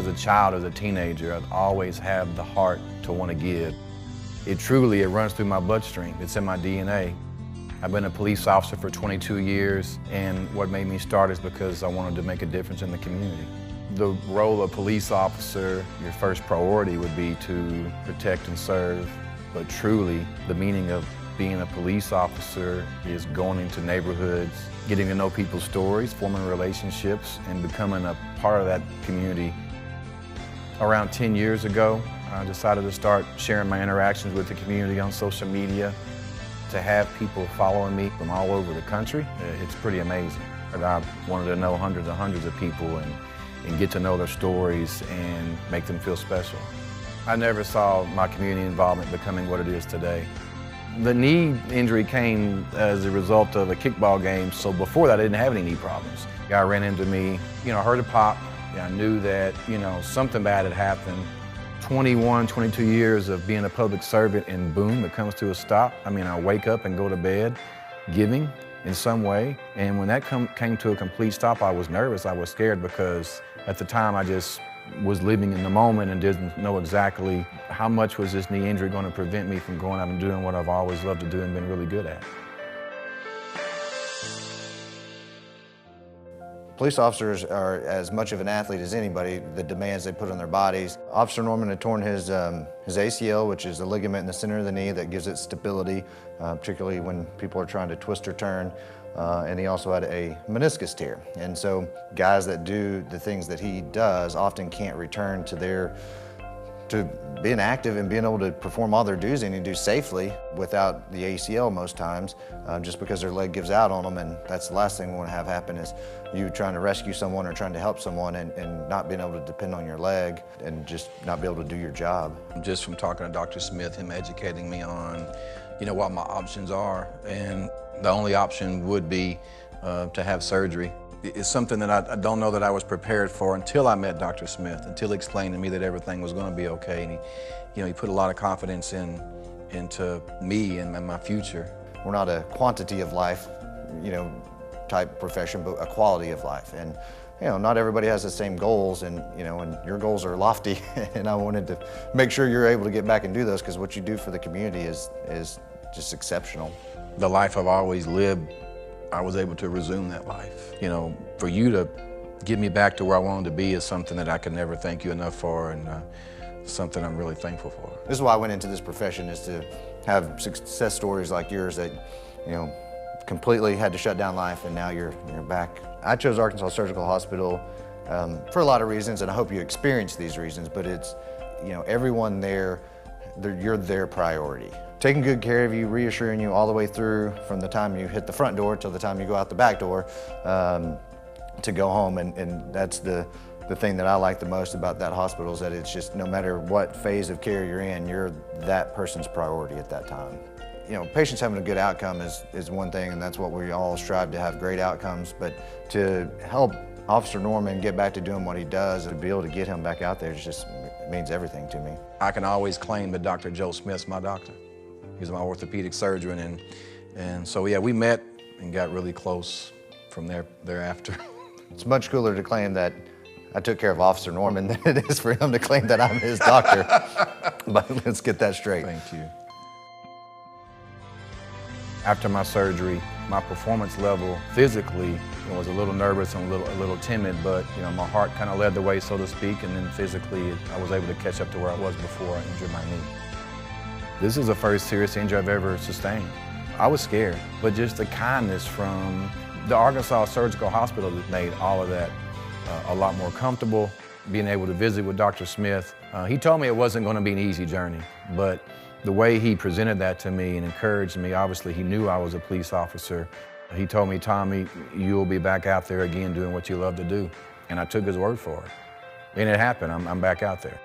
As a child, as a teenager, I've always had the heart to want to give. It runs through my bloodstream. It's in my DNA. I've been a police officer for 22 years, and what made me start is because I wanted to make a difference in the community. The role of police officer, your first priority would be to protect and serve, but truly the meaning of being a police officer is going into neighborhoods, getting to know people's stories, forming relationships, and becoming a part of that community. Around 10 years ago, I decided to start sharing my interactions with the community on social media. To have people following me from all over the country, it's pretty amazing. I wanted to know hundreds and hundreds of people and get to know their stories and make them feel special. I never saw my community involvement becoming what it is today. The knee injury came as a result of a kickball game, so before that I didn't have any knee problems. A guy ran into me, heard a pop. I knew that, something bad had happened. 21, 22 years of being a public servant, and boom, it comes to a stop. I wake up and go to bed giving in some way, and when that came to a complete stop, I was nervous, I was scared, because at the time I just was living in the moment and didn't know exactly how much was this knee injury going to prevent me from going out and doing what I've always loved to do and been really good at. Police officers are as much of an athlete as anybody, the demands they put on their bodies. Officer Norman had torn his ACL, which is a ligament in the center of the knee that gives it stability, particularly when people are trying to twist or turn. And he also had a meniscus tear. And so guys that do the things that he does often can't return to being active and being able to perform all their duties they need to do safely without the ACL most times, just because their leg gives out on them. And that's the last thing we want to have happen, is you trying to rescue someone or trying to help someone and not being able to depend on your leg and just not be able to do your job. Just from talking to Dr. Smith, him educating me on, what my options are, and the only option would be to have surgery. It's something that I don't know that I was prepared for until I met Dr. Smith, until he explained to me that everything was going to be okay. And he put a lot of confidence into me and my future. We're not a quantity of life, type profession, but a quality of life. And not everybody has the same goals, and and your goals are lofty. And I wanted to make sure you're able to get back and do those, because what you do for the community is just exceptional. The life I've always lived, I was able to resume that life. For you to get me back to where I wanted to be is something that I could never thank you enough for, and something I'm really thankful for. This is why I went into this profession, is to have success stories like yours that, completely had to shut down life, and now you're back. I chose Arkansas Surgical Hospital for a lot of reasons, and I hope you experience these reasons, but it's, everyone there, you're their priority. Taking good care of you, reassuring you all the way through, from the time you hit the front door till the time you go out the back door to go home. And that's the thing that I like the most about that hospital, is that it's just, no matter what phase of care you're in, you're that person's priority at that time. Patients having a good outcome is one thing, and that's what we all strive to have, great outcomes. But to help Officer Norman get back to doing what he does, and to be able to get him back out there, it means everything to me. I can always claim that Dr. Joe Smith's my doctor. He's my orthopedic surgeon, and so yeah, we met and got really close from thereafter. It's much cooler to claim that I took care of Officer Norman than it is for him to claim that I'm his doctor. But let's get that straight. Thank you. After my surgery, my performance level physically was a little nervous and a little timid, but my heart kind of led the way, so to speak, and then physically I was able to catch up to where I was before I injured my knee. This is the first serious injury I've ever sustained. I was scared, but just the kindness from the Arkansas Surgical Hospital that made all of that a lot more comfortable. Being able to visit with Dr. Smith, he told me it wasn't going to be an easy journey, but the way he presented that to me and encouraged me, obviously he knew I was a police officer. He told me, Tommy, you'll be back out there again doing what you love to do. And I took his word for it. And it happened, I'm back out there.